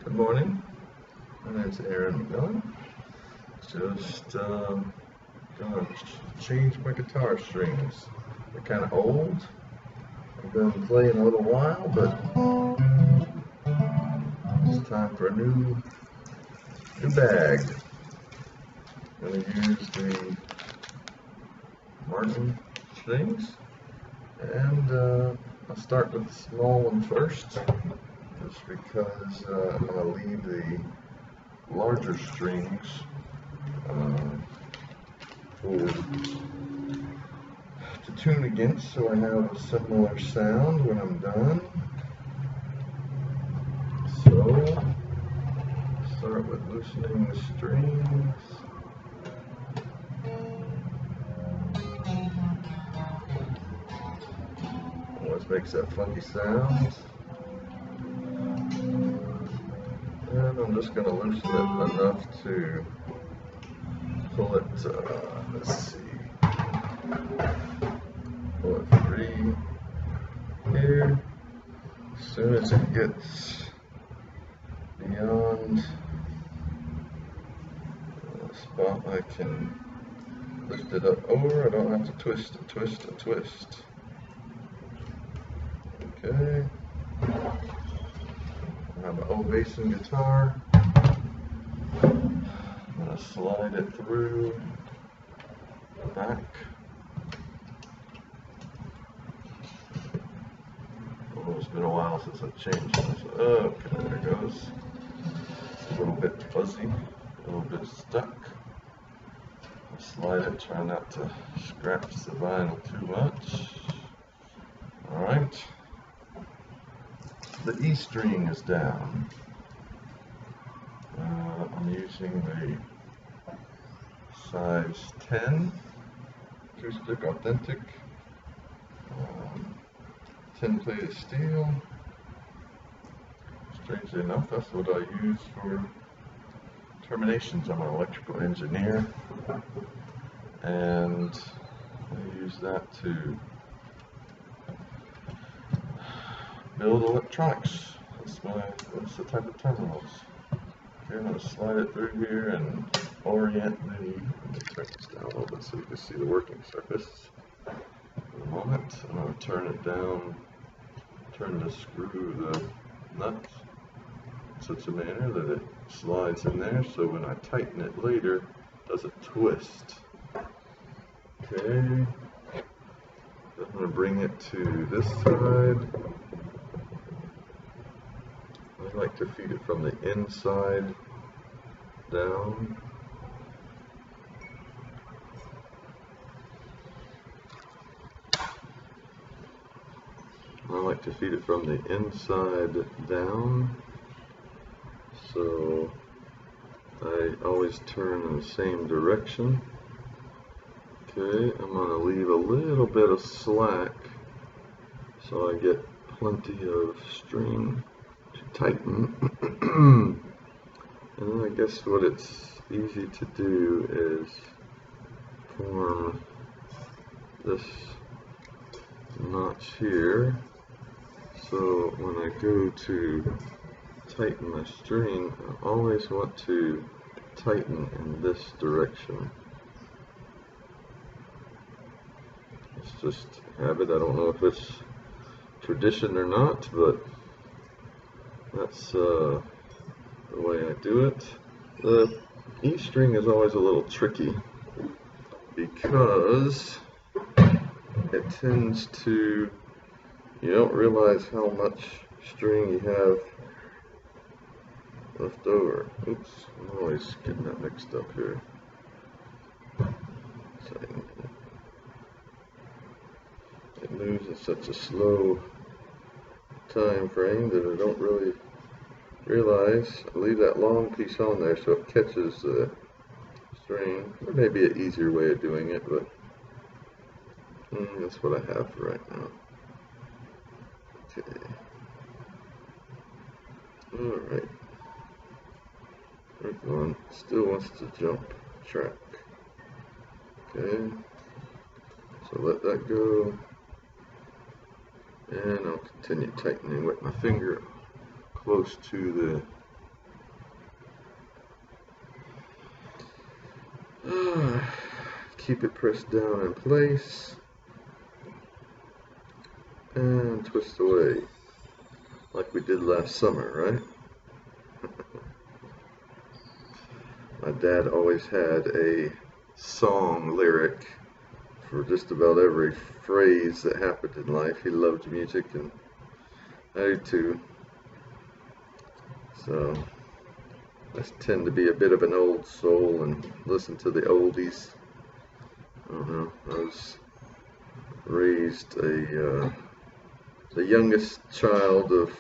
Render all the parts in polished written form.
Good morning, my name's Aaron McMillan. Just gonna change my guitar strings. They're kind of old. I've been playing a little while, but it's time for a new bag. I'm gonna use the Martin strings, and I'll start with the small one first, just because I'm gonna leave the larger strings to tune against, so I have a similar sound when I'm done. So start with loosening the strings. Always makes that funky sound. And I'm just going to loosen it enough to pull it, let's see, pull it free here. As soon as it gets beyond the spot, I can lift it up over. I don't have to twist and twist and twist. Okay. I have an Ovation guitar. I'm going to slide it through the back. Oh, it's been a while since I've changed this. Okay, there it goes. It's a little bit fuzzy, a little bit stuck. I'll slide it, try not to scratch the vinyl too much. Alright. The E string is down. I'm using the size 10 Acoustic Authentic 10-plated steel. Strangely enough, that's what I use for terminations. I'm an electrical engineer, and I use that to build electronics. That's the type of terminals. Okay, I'm going to slide it through here and orient the, let me turn this down a little bit so you can see the working surface. For the moment, I'm going to turn it down, turn the screw, the nut, in such a manner that it slides in there, so when I tighten it later, it doesn't twist. Okay, I'm going to bring it to this side. I like to feed it from the inside down. I like to feed it from the inside down, so I always turn in the same direction. Okay, I'm going to leave a little bit of slack so I get plenty of string to tighten. And then I guess what it's easy to do is form this notch here, so when I go to tighten my string, I always want to tighten in this direction. It's just habit. I don't know if it's tradition or not, but that's the way I do it. The E string is always a little tricky because it tends to, you don't realize how much string you have left over. Oops, I'm always getting that mixed up here. It moves at such a slow time frame that I don't really realize. I leave that long piece on there so it catches the string. There may be an easier way of doing it, but that's what I have for right now. Okay. Alright. Third one still wants to jump track. Okay. So let that go. And I'll continue tightening with my finger close to Keep it pressed down in place and twist away like we did last summer, right? My dad always had a song lyric for just about every phrase that happened in life. He loved music, and I do too. So I tend to be a bit of an old soul and listen to the oldies. I don't know. I was raised the youngest child of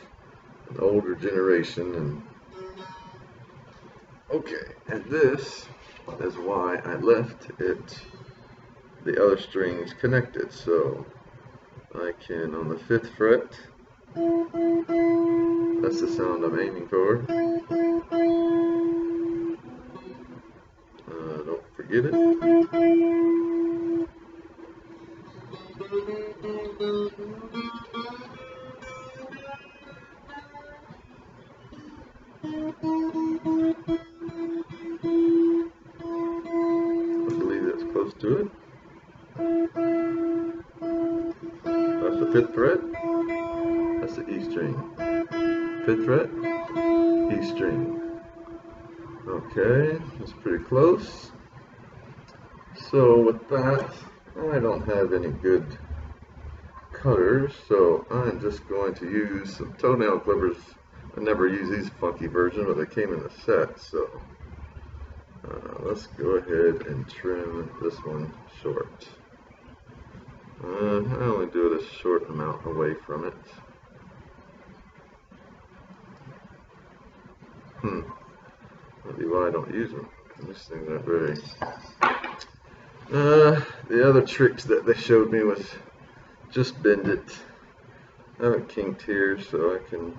an older generation, and okay, and this is why I left it the other strings connected, so I can, on the 5th fret, that's the sound I'm aiming for. Don't forget it. I believe that's close to it. That's the 5th fret. That's the E string. 5th fret, E string. Okay, that's pretty close. So with that, I don't have any good cutters, so I'm just going to use some toenail clippers. I never use these funky versions, but they came in the set, so let's go ahead and trim this one short. I only do it a short amount away from it. Maybe why I don't use them. This thing's not very... the other tricks that they showed me was just bend it. I haven't kinked here, so I can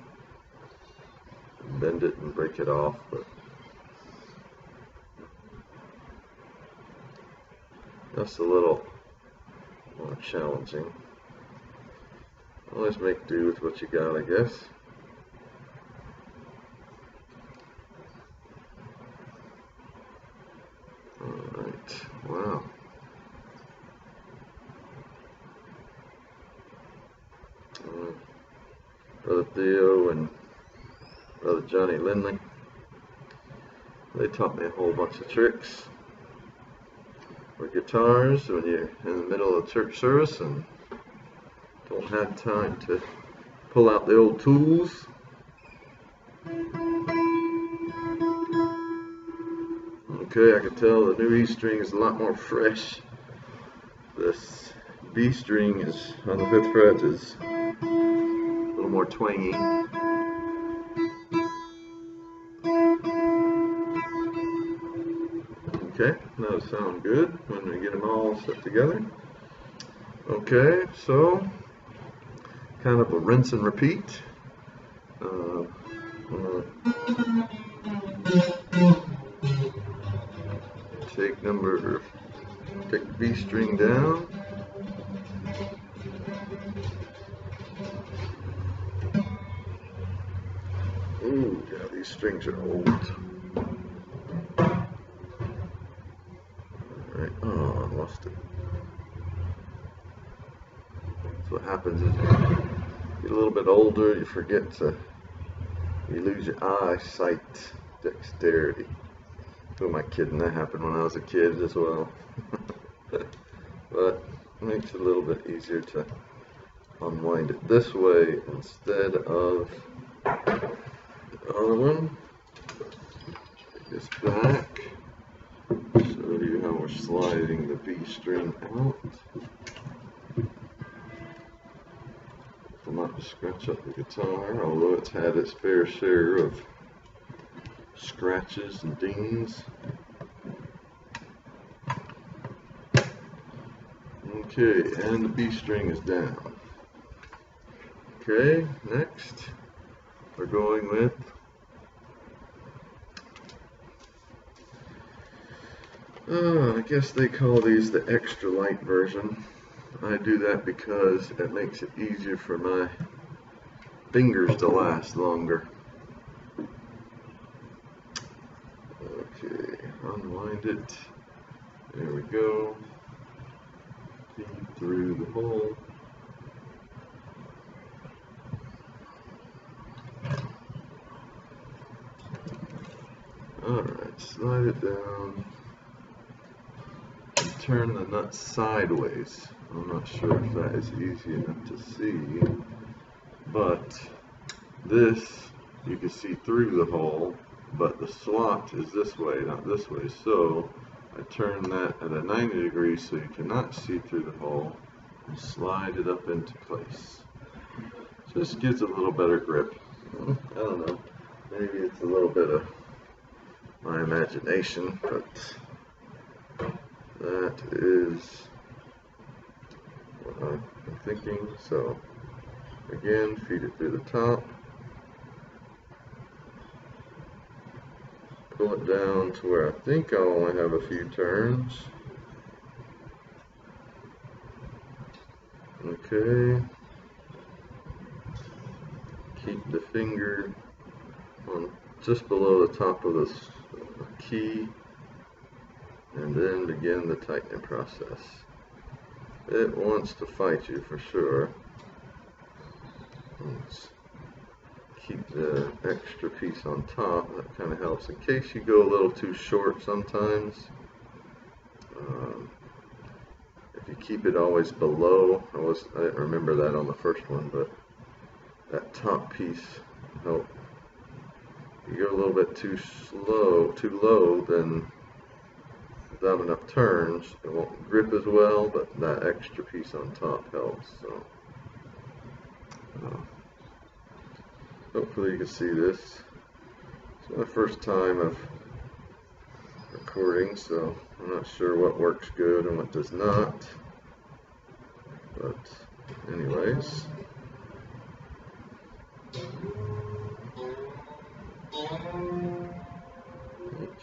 bend it and break it off, but that's a little more challenging. Always make do with what you got, I guess. Alright, wow. Brother Theo and Brother Johnny Lindley, they taught me a whole bunch of tricks for guitars when you're in the middle of church service and don't have time to pull out the old tools. Okay, I can tell the new E string is a lot more fresh. This B string is on the 5th fret is a little more twangy. Okay, that'll sound good when we get them all set together. Okay, so kind of a rinse and repeat. Take the B string down. Ooh, yeah, these strings are old. Alright, oh, I lost it. That's what happens is you get a little bit older, you lose your eyesight dexterity. Who am I kidding? That happened when I was a kid as well. But it makes it a little bit easier to unwind it this way instead of the other one. Take this back. Show you how we're sliding the B string out. Not to scratch up the guitar, although it's had its fair share of scratches and dings. Okay, and the B string is down. Okay, next we're going with I guess they call these the extra light version. I do that because it makes it easier for my fingers to last longer. Okay, unwind it There we go. Feed through the hole. Alright, slide it down and turn the nut sideways. I'm not sure if that is easy enough to see, but this you can see through the hole, but the slot is this way, not this way. So I turn that at a 90 degrees so you cannot see through the hole and slide it up into place. So this gives a little better grip. I don't know, maybe it's a little bit of my imagination, but that is what I'm thinking. So again, feed it through the top, pull it down to where I think I'll only have a few turns. Okay, keep the finger on just below the top of this key, and then begin the tightening process. It wants to fight you for sure. Let's keep the extra piece on top. That kind of helps in case you go a little too short sometimes. If you keep it always below, I didn't remember that on the first one, but that top piece help. If you go a little bit too low, then without enough turns, it won't grip as well, but that extra piece on top helps. So hopefully you can see this. It's my first time of recording, so I'm not sure what works good and what does not. But anyways.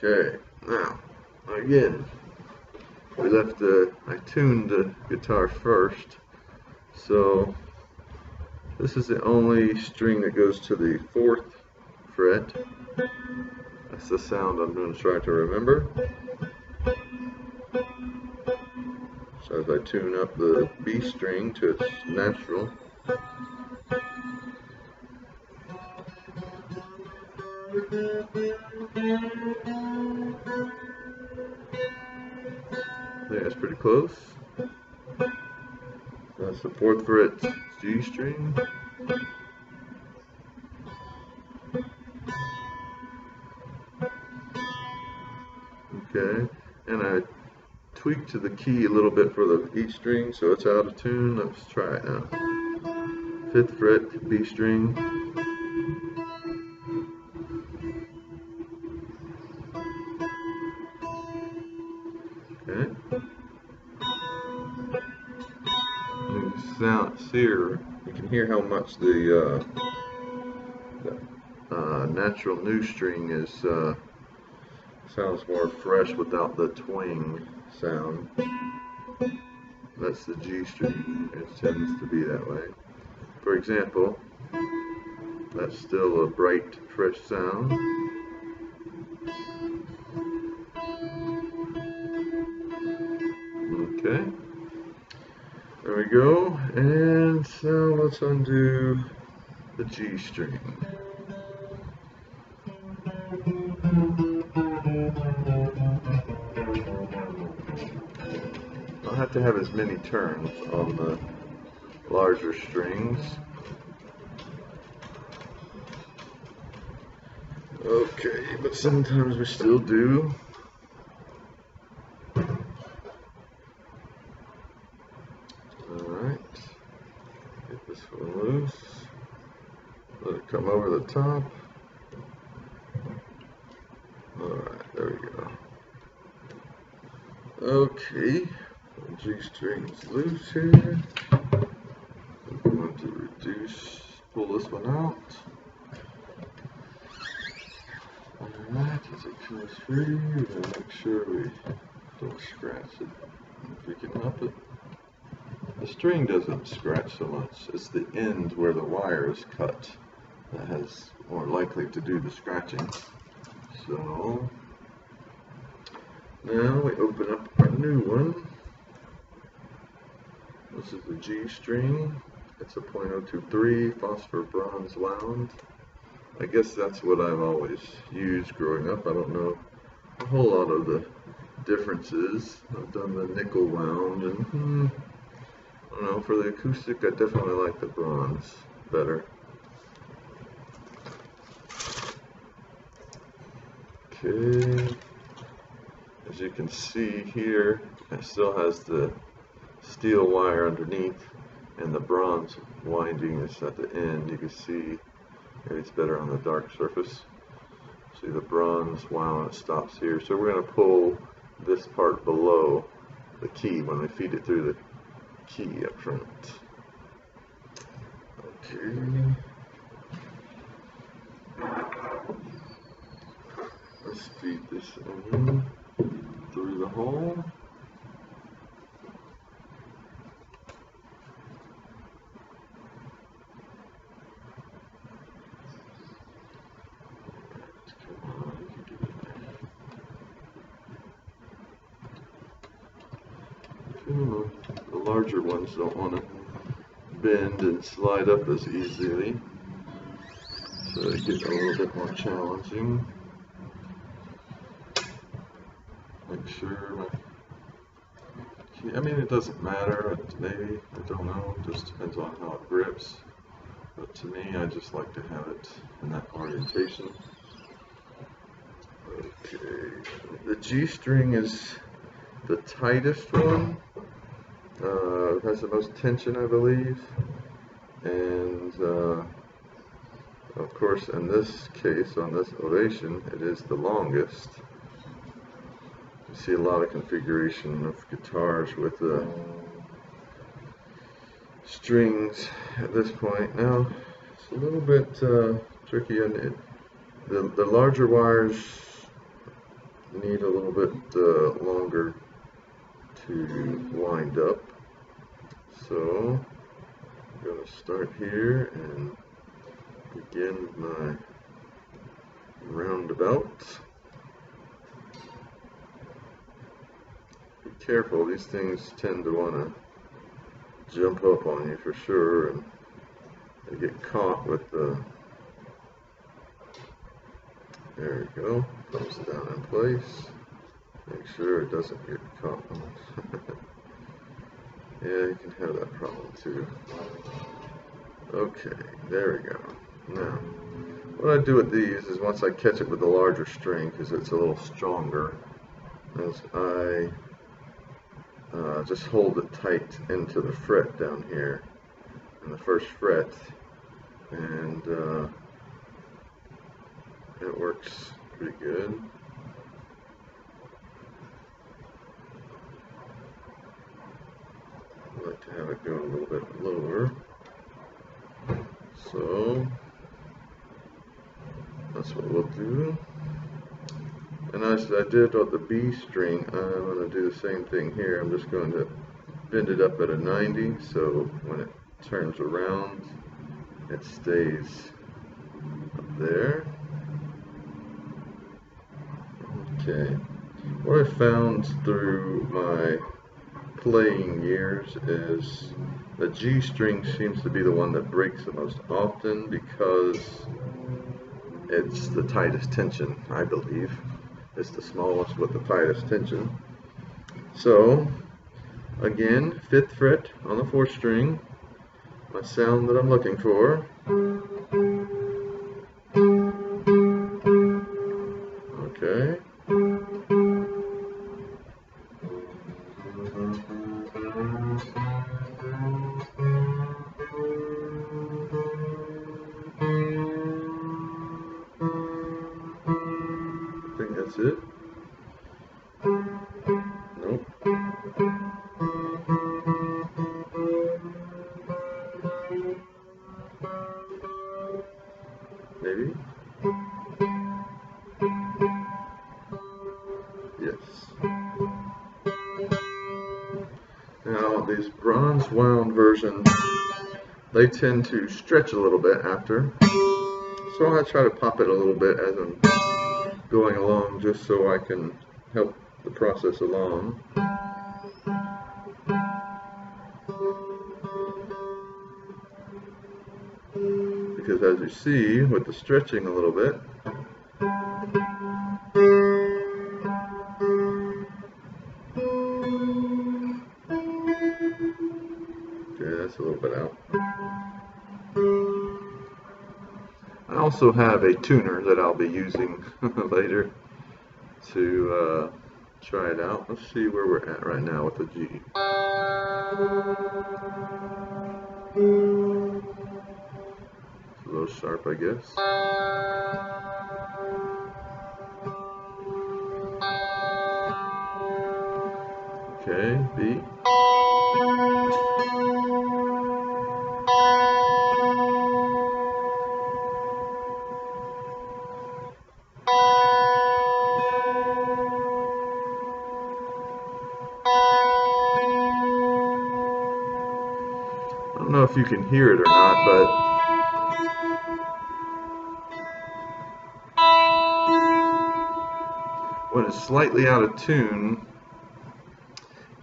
Okay, now again, I tuned the guitar first, so this is the only string that goes to the 4th fret. That's the sound I'm going to try to remember. So as I tune up the B string to its natural. I think that's pretty close. That's the 4th fret G string. Okay, and I tweaked the key a little bit for the E string, so it's out of tune. Let's try it now. 5th fret B string. Okay. You can hear how much the natural new string is sounds more fresh without the twang sound. That's the G string. It tends to be that way. For example, that's still a bright, fresh sound. Okay. There we go. And so let's undo the G string. I'll have to have as many turns on the larger strings. Okay, but sometimes we still do. Alright, get this one loose. Let it come over the top. Alright, there we go. Okay, G string's loose here. I'm going to pull this one out. Alright, as it comes free, we're going to make sure we don't scratch it. If we can help it. The string doesn't scratch so much. It's the end where the wire is cut that has more likely to do the scratching. So Now we open up our new one. This is the G string. It's a .023 Phosphor Bronze wound. I guess that's what I've always used growing up. I don't know a whole lot of the differences. I've done the nickel wound, and I don't know, for the acoustic I definitely like the bronze better. Okay, as you can see here, it still has the steel wire underneath and the bronze winding is at the end. You can see maybe it's better on the dark surface. See the bronze wound, it stops here. So we're going to pull this part below the key when we feed it through the key up front. Okay. Let's feed this in through the hole. The larger ones don't want to bend and slide up as easily, so they get a little bit more challenging. Make sure, I mean, it doesn't matter, maybe, I don't know, it just depends on how it grips, but to me I just like to have it in that orientation. Okay, the G string is the tightest one. It has the most tension, I believe, and of course in this case, on this Ovation, it is the longest. You see a lot of configuration of guitars with the strings at this point. Now it's a little bit tricky, and the larger wires need a little bit longer to wind up. So I'm going to start here and begin my roundabout. Be careful, these things tend to want to jump up on you for sure, and they get caught with the, there we go, comes down in place. Make sure it doesn't get caught on it. Yeah, you can have that problem too. Okay, there we go. Now, what I do with these is once I catch it with the larger string, because it's a little stronger, is I just hold it tight into the fret down here, in the first fret, and it works pretty good. I like to have it go a little bit lower, so that's what we'll do. And as I did with the B string, I'm going to do the same thing here. I'm just going to bend it up at a 90, so when it turns around, it stays up there. Okay, what I found through my playing years is the G string seems to be the one that breaks the most often because it's the tightest tension, I believe. It's the smallest with the tightest tension. So again, 5th fret on the 4th string, my sound that I'm looking for. Okay. I think that's it. Nope. Maybe. Yes. Now these bronze wound versions, they tend to stretch a little bit after, so I try to pop it a little bit as I'm going along, just so I can help the process along. Because as you see, with the stretching a little bit, okay, that's a little bit out. I also have a tuner that I'll be using later to try it out. Let's see where we're at right now with the G. It's a little sharp, I guess. Okay, B. I don't know if you can hear it or not, but when it's slightly out of tune,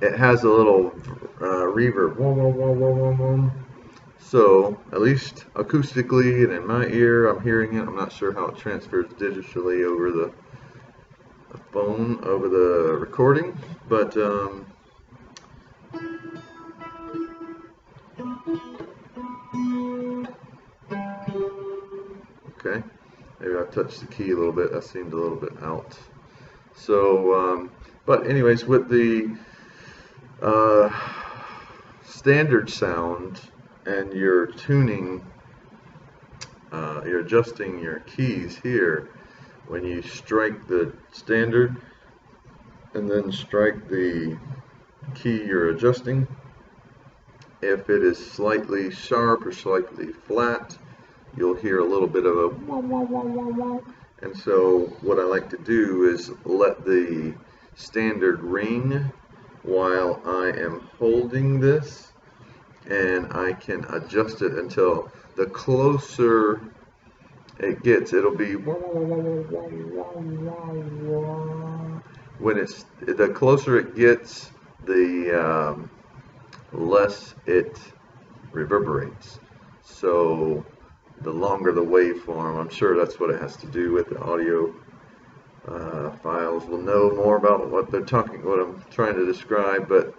it has a little reverb. So, at least acoustically and in my ear, I'm hearing it. I'm not sure how it transfers digitally over the phone, over the recording, but okay, maybe I touched the key a little bit. That seemed a little bit out. So, but anyways, with the standard sound and you're tuning, you're adjusting your keys here, when you strike the standard and then strike the key you're adjusting, if it is slightly sharp or slightly flat, you'll hear a little bit of a wah, wah, wah, wah, wah. And so what I like to do is let the standard ring while I am holding this, and I can adjust it until the closer it gets, it'll be wah, wah, wah, wah, wah, wah, wah. When it's the closer it gets, the less it reverberates. So the longer the waveform, I'm sure that's what it has to do with the audio files. Will know more about what they're talking, what I'm trying to describe, but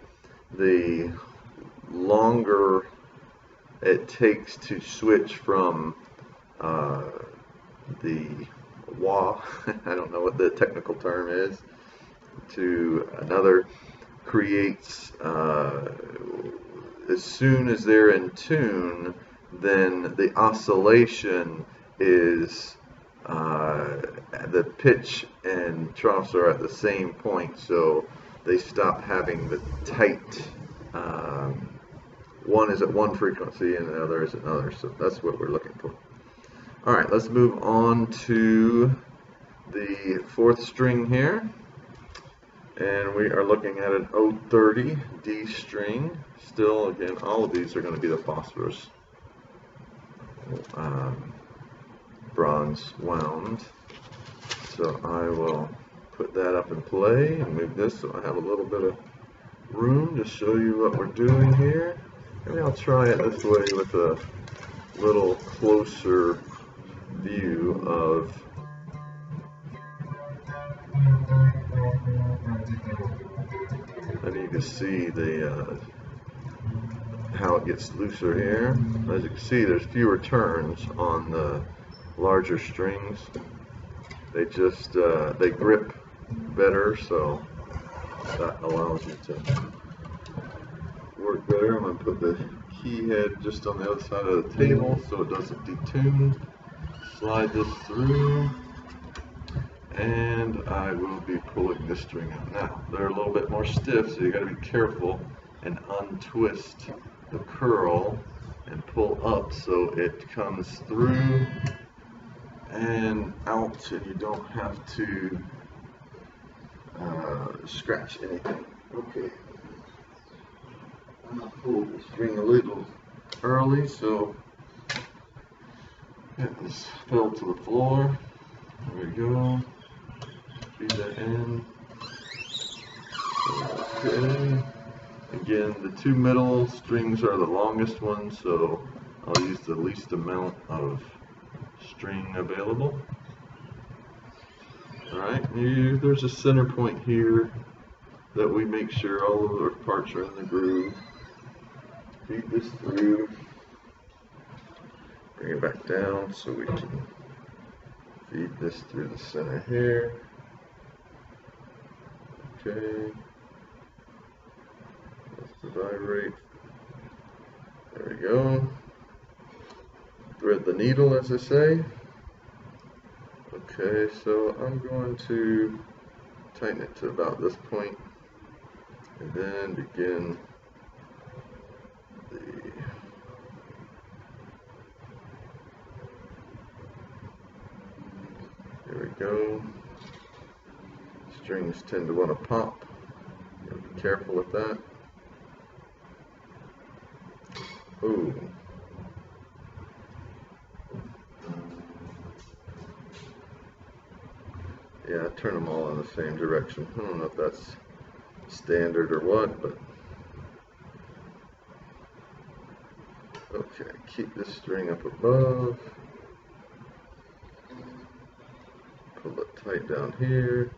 the longer it takes to switch from the wah, I don't know what the technical term is, to another, creates, as soon as they're in tune, then the oscillation is, the pitch and troughs are at the same point, so they stop having the tight, one is at one frequency and the other is another, so that's what we're looking for. Alright, let's move on to the fourth string here, and we are looking at an 030 D string. Still, again, all of these are going to be the phosphorus bronze wound. So I will put that up and play and move this so I have a little bit of room to show you what we're doing here. Maybe I'll try it this way with a little closer view of and you can see the how it gets looser here. As you can see, there's fewer turns on the larger strings. They just they grip better, so that allows you to work better. I'm going to put the key head just on the other side of the table so it doesn't detune. Slide this through, and I will be pulling this string out. Now, they're a little bit more stiff, so you got to be careful and untwist the curl and pull up so it comes through and out, and you don't have to scratch anything. Okay, I'm going to pull the string a little early, so it just fell to the floor. There we go. Feed that in. Okay. Again, the two middle strings are the longest ones, so I'll use the least amount of string available. Alright, there's a center point here that we make sure all of our parts are in the groove. Feed this through. Bring it back down so we can feed this through the center here. Okay. That's the vibrate. There we go. Thread the needle, as I say. Okay, so I'm going to tighten it to about this point, and then begin Here we go. Strings tend to want to pop. You gotta be careful with that. Ooh. Yeah, I turn them all in the same direction. I don't know if that's standard or what, but okay, keep this string up above. Pull it tight down here.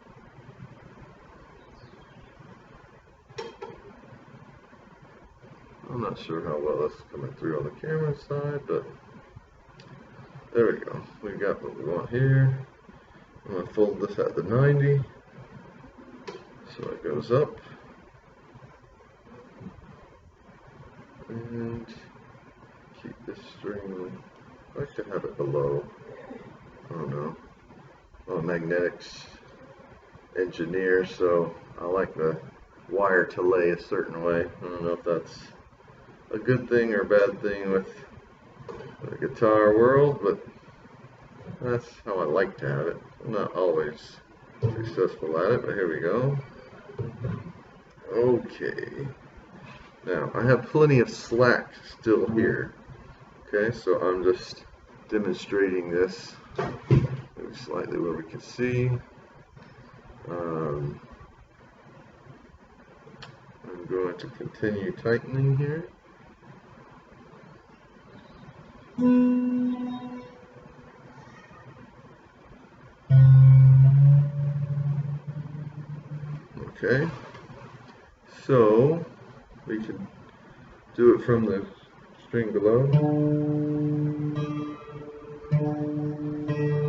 I'm not sure how well that's coming through on the camera side, but there we go. We got what we want here. I'm going to fold this at the 90, so it goes up, and keep this string, I like to have it below, I don't know, I'm a magnetics engineer, so I like the wire to lay a certain way. I don't know if that's a good thing or a bad thing with the guitar world, but that's how I like to have it. I'm not always successful at it, but here we go. Okay. Now, I have plenty of slack still here. Okay, so I'm just demonstrating this maybe slightly where we can see. I'm going to continue tightening here. Okay, so we can do it from the string below.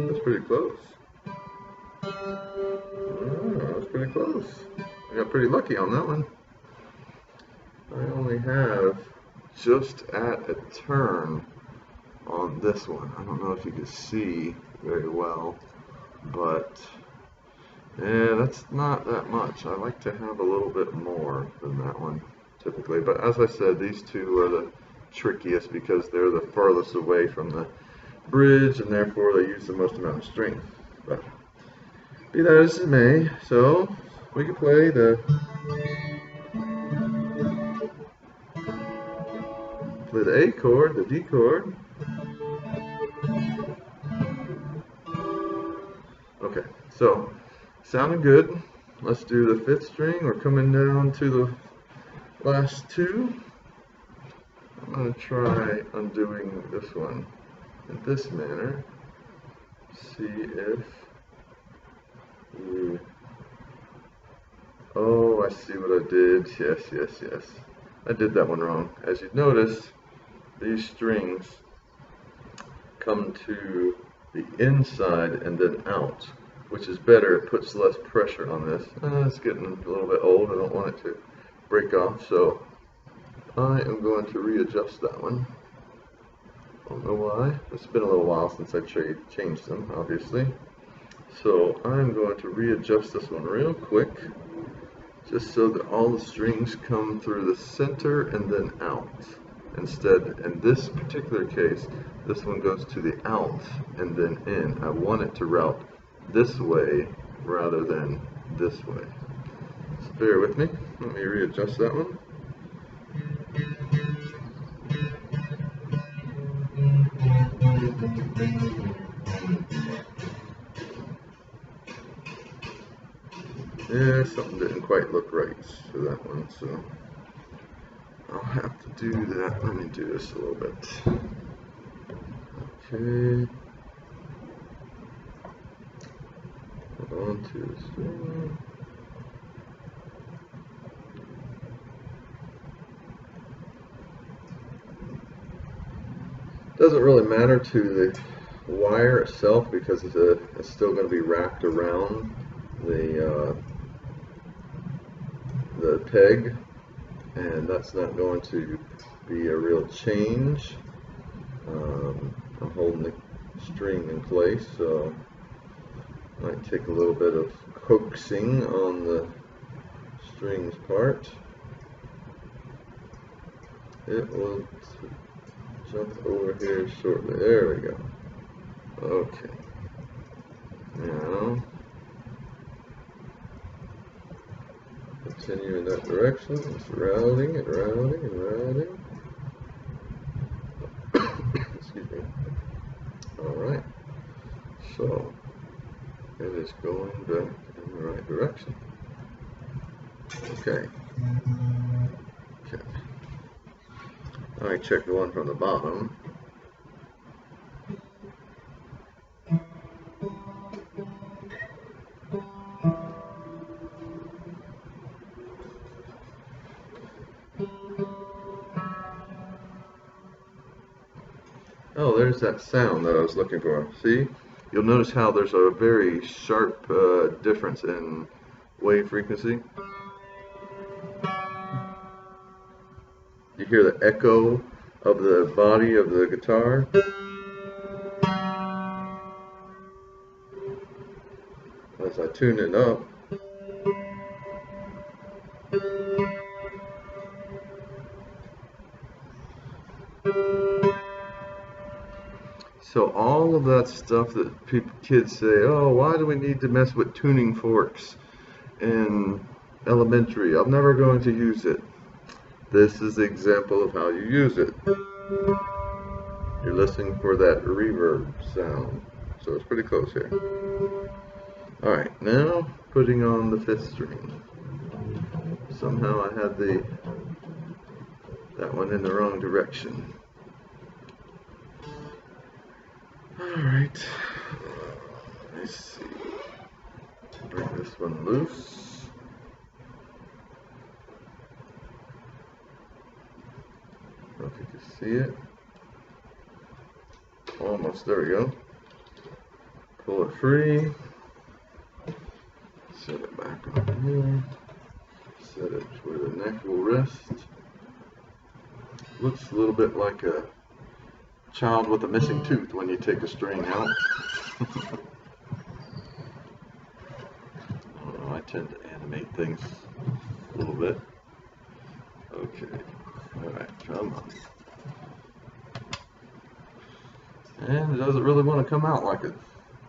That's pretty close. Oh, that's pretty close. I got pretty lucky on that one. I only have just at a turn on this one. I don't know if you can see very well, but yeah, that's not that much. I like to have a little bit more than that one typically, but as I said, these two are the trickiest because they're the furthest away from the bridge and therefore they use the most amount of string. But be that as it may, so we can play the A chord, the D chord. Okay, so sounding good. Let's do the 5th string. We're coming down to the last two. I'm going to try undoing this one in this manner. See if we... Oh, I see what I did. Yes. I did that one wrong. As you've noticed, these strings come to the inside and then out, which is better. It puts less pressure on this. It's getting a little bit old. I don't want it to break off, so I am going to readjust that one. I don't know why. It's been a little while since I changed them, obviously. So I'm going to readjust this one real quick, just so that all the strings come through the center and then out. Instead, in this particular case, this one goes to the out and then in. I want it to route this way rather than this way. So bear with me. Let me readjust that one. Yeah, something didn't quite look right for that one, so I'll have to do that. Let me do this a little bit. Okay. Hold on to the string. Doesn't really matter to the wire itself because it's still going to be wrapped around the peg, and that's not going to be a real change. I'm holding the string in place, so I might take a little bit of coaxing on the strings part. It will jump over here shortly. There we go. Okay. Now, continue in that direction. It's routing and routing and routing. Excuse me. Alright. So, it is going back in the right direction. Okay. Okay. I check the one from the bottom. Oh, there's that sound that I was looking for. See? You'll notice how there's a very sharp difference in wave frequency. You hear the echo of the body of the guitar. As I tune it up. So all of that stuff that kids say, oh, why do we need to mess with tuning forks in elementary? I'm never going to use it. This is the example of how you use it. You're listening for that reverb sound. So it's pretty close here. Alright, now putting on the 5th string. Somehow I had that one in the wrong direction. Alright, let's see. Bring this one loose. I don't know if you can see it. Almost, there we go. Pull it free. Set it back on here. Set it where the neck will rest. Looks a little bit like a child with a missing tooth when you take a string out. I don't know, I tend to animate things a little bit. Okay, alright, come on. And it doesn't really want to come out like a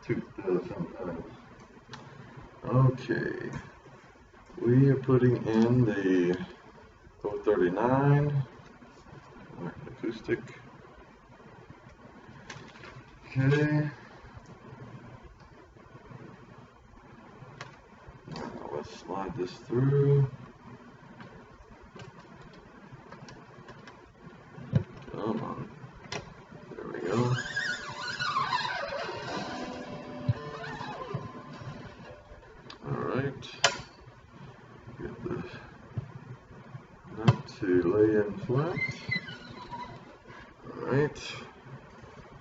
tooth does sometimes. Okay, we are putting in the 439 acoustic. Okay. Now let's slide this through. Come on. There we go. Alright. Get the nut to lay in flat. Alright.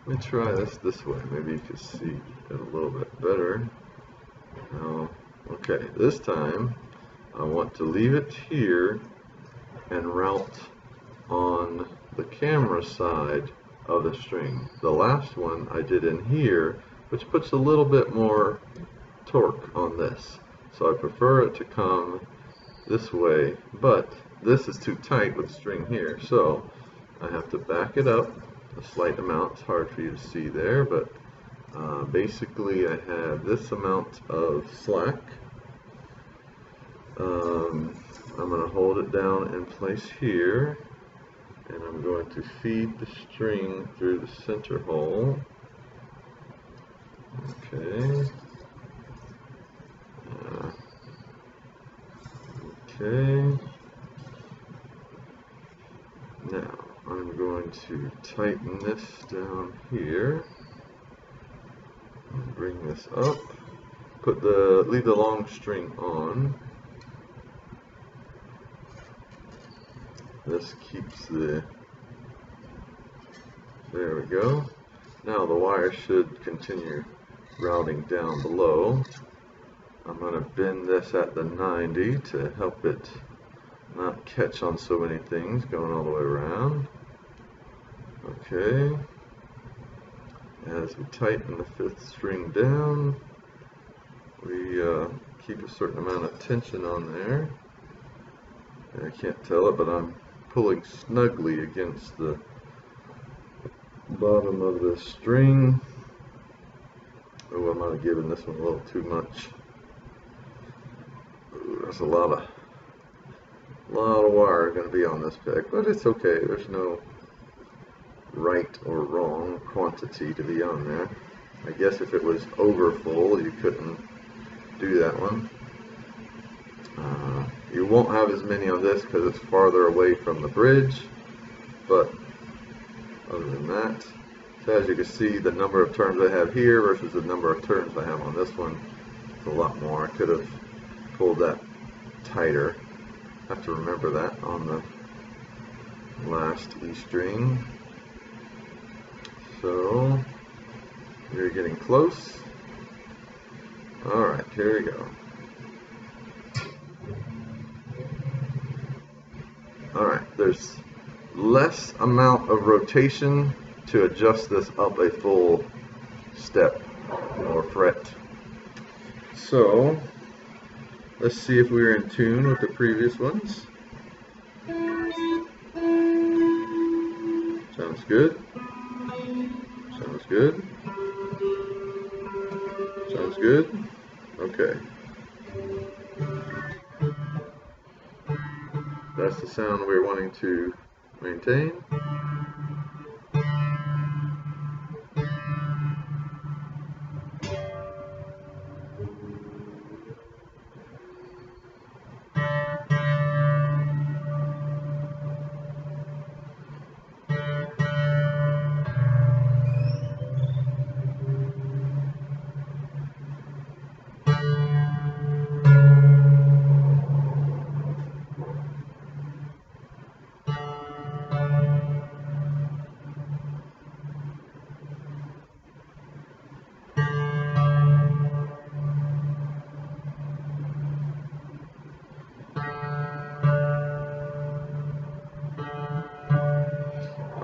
Let me try this way. Maybe you can see it a little bit better. Now, okay, this time I want to leave it here and route on the camera side of the string. The last one I did in here, which puts a little bit more torque on this. So I prefer it to come this way, but this is too tight with the string here, so I have to back it up a slight amount. It's hard for you to see there, but basically I have this amount of slack. I'm going to hold it down in place here, and I'm going to feed the string through the center hole. Okay. Okay. Now I'm going to tighten this down here. And bring this up. Leave the long string on. This keeps there we go. Now the wire should continue routing down below. I'm going to bend this at the 90 to help it not catch on so many things going all the way around. Okay. As we tighten the 5th string down, we keep a certain amount of tension on there. I can't tell it, but I'm pulling snugly against the bottom of the string. Oh, I might have given this one a little too much. Ooh, there's a lot of wire going to be on this peg, but it's okay. There's no right or wrong quantity to be on there. I guess if it was over full, you couldn't do that one. You won't have as many on this because it's farther away from the bridge, but other than that, so as you can see, the number of turns I have here versus the number of turns I have on this one is a lot more. I could have pulled that tighter. I have to remember that on the last E string. So you're getting close. Alright, here we go. Alright, there's less amount of rotation to adjust this up a full step or fret. So let's see if we're in tune with the previous ones. Sounds good. Sounds good. Sounds good. Okay. That's the sound we're wanting to maintain.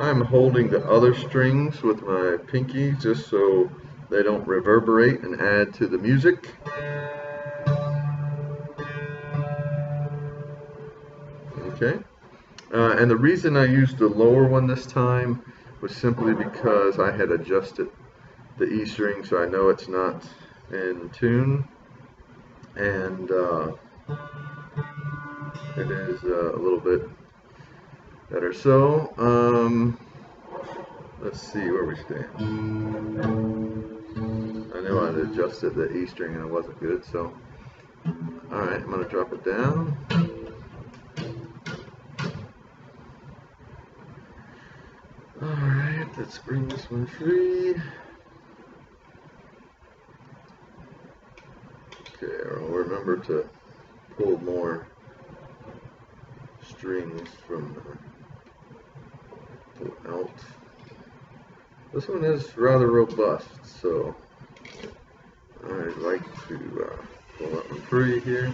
I'm holding the other strings with my pinky just so they don't reverberate and add to the music. Okay. And the reason I used the lower one this time was simply because I had adjusted the E string so I know it's not in tune, and it is a little bit better. So let's see where we stand. I know I'd adjusted the E string and it wasn't good, so alright, I'm going to drop it down. Alright, let's bring this one free. Okay, I'll remember to pull more strings from the pull out. This one is rather robust, so I'd like to pull that one free here.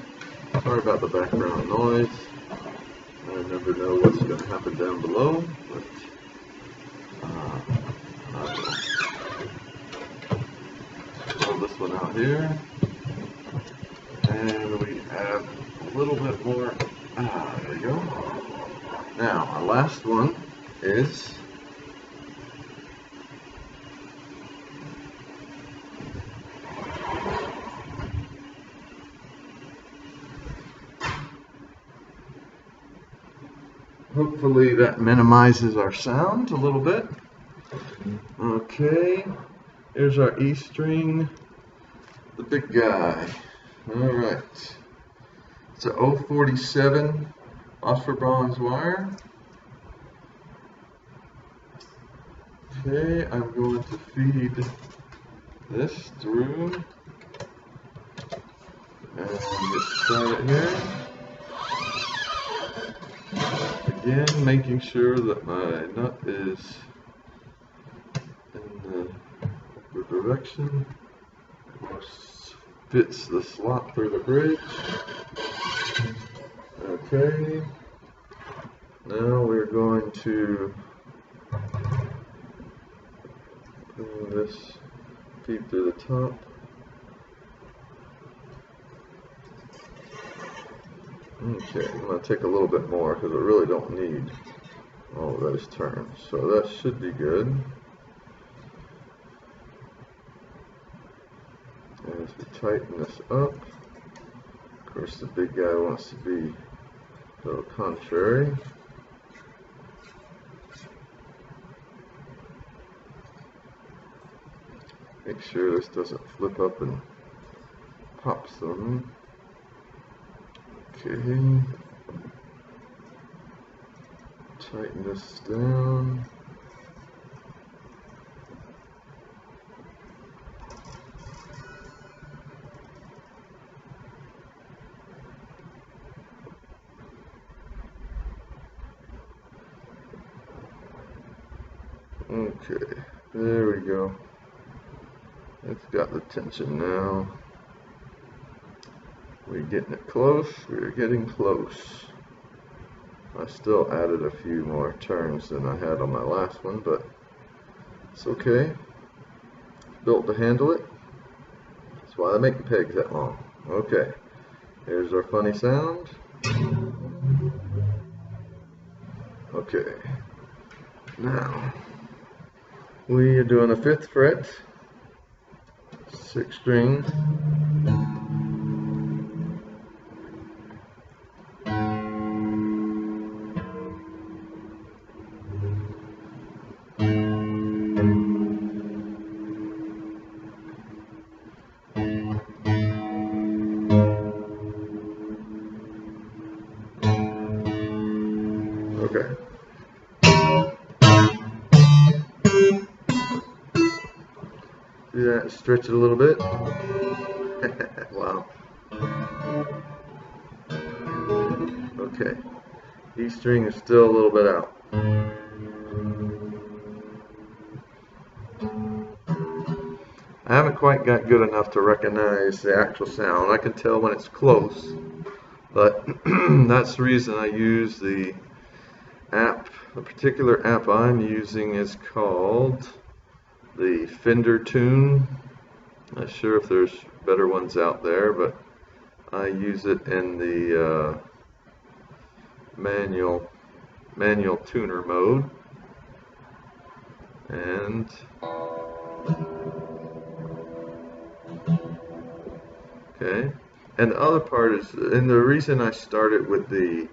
Sorry about the background noise. I never know what's going to happen down below, but pull this one out here, and we have a little bit more. There you go. Now our last one is hopefully that minimizes our sound a little bit. Okay, here's our E string, the big guy. Alright, It's a 047 Phosphor Bronze wire. Okay, I'm going to feed this through and get started here. Again, making sure that my nut is in the direction, fits the slot through the bridge. Okay, now we're going to pull this feed through the top. Okay, I'm going to take a little bit more because I really don't need all of those turns. So that should be good. As we tighten this up, of course the big guy wants to be a little contrary. Make sure this doesn't flip up and pop some. Okay. Tighten this down. Okay, there we go. It's got the tension now. We're getting it close. We're getting close. I still added a few more turns than I had on my last one, but it's okay. Built to handle it. That's why they make the pegs that long. Okay, here's our funny sound. Okay, now we are doing a 5th fret, 6th string. Okay. Do that, stretch it a little bit. Wow. Okay. E string is still a little bit out. I haven't quite got good enough to recognize the actual sound. I can tell when it's close, but that's the reason I use the app. The particular app I'm using is called the Fender Tune. Not sure if there's better ones out there, but I use it in the manual tuner mode. And okay, and the other part is, and the reason I started with the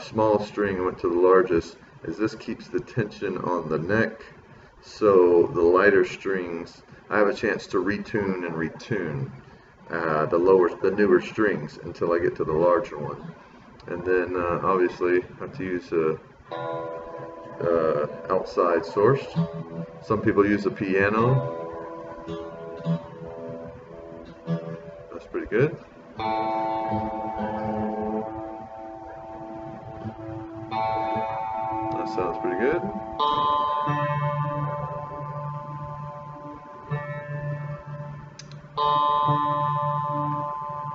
small string and went to the largest is this keeps the tension on the neck, so the lighter strings I have a chance to retune and retune the newer strings until I get to the larger one. And then obviously I have to use a outside source. Some people use a piano. That's pretty good. That sounds pretty good.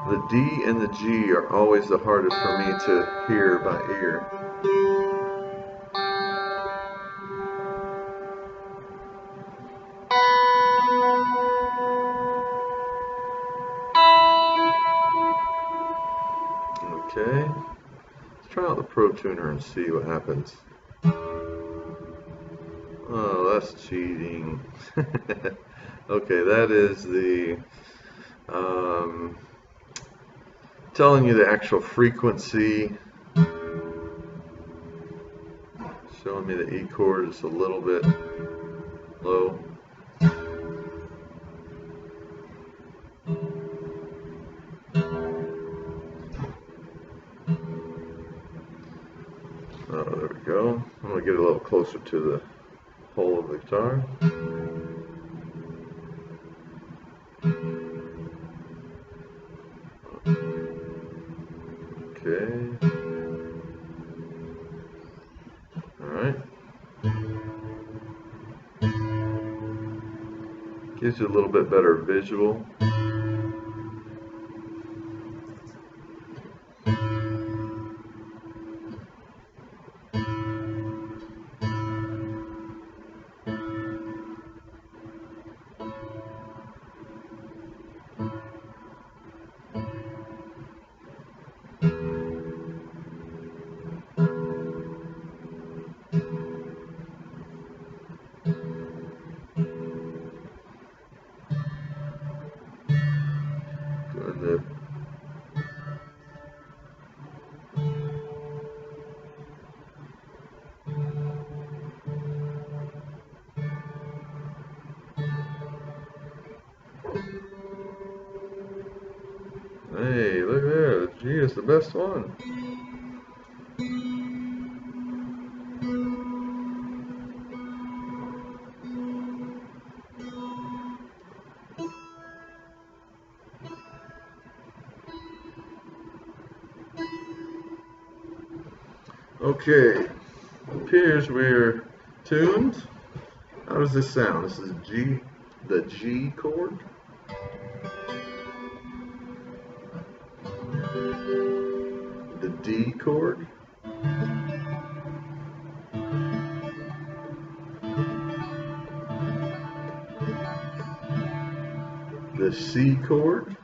The D and the G are always the hardest for me to hear by ear. Okay, let's try out the Pro Tuner and see what happens. Oh, that's cheating. Okay, that is the telling you the actual frequency, showing me the E chord is a little bit low. to get a little closer to the hole of the guitar. Okay. Alright. Gives you a little bit better visual. Hey, look there, the G is the best one. Okay, appears we're tuned. How does this sound? This is G, the G chord. The D chord. The C chord.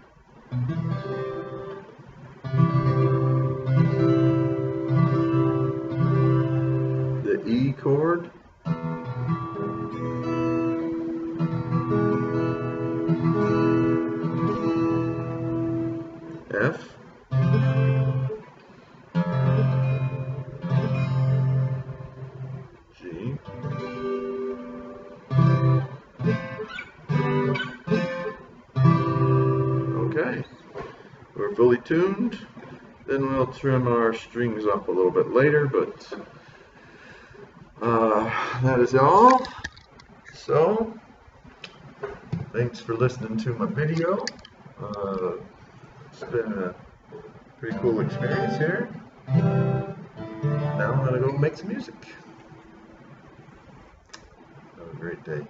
The E chord. F. G. Okay, we're fully tuned. Then we'll trim our strings up a little bit later, but that is all. So, thanks for listening to my video. It's been a pretty cool experience here. Now I'm going to go make some music. Have a great day.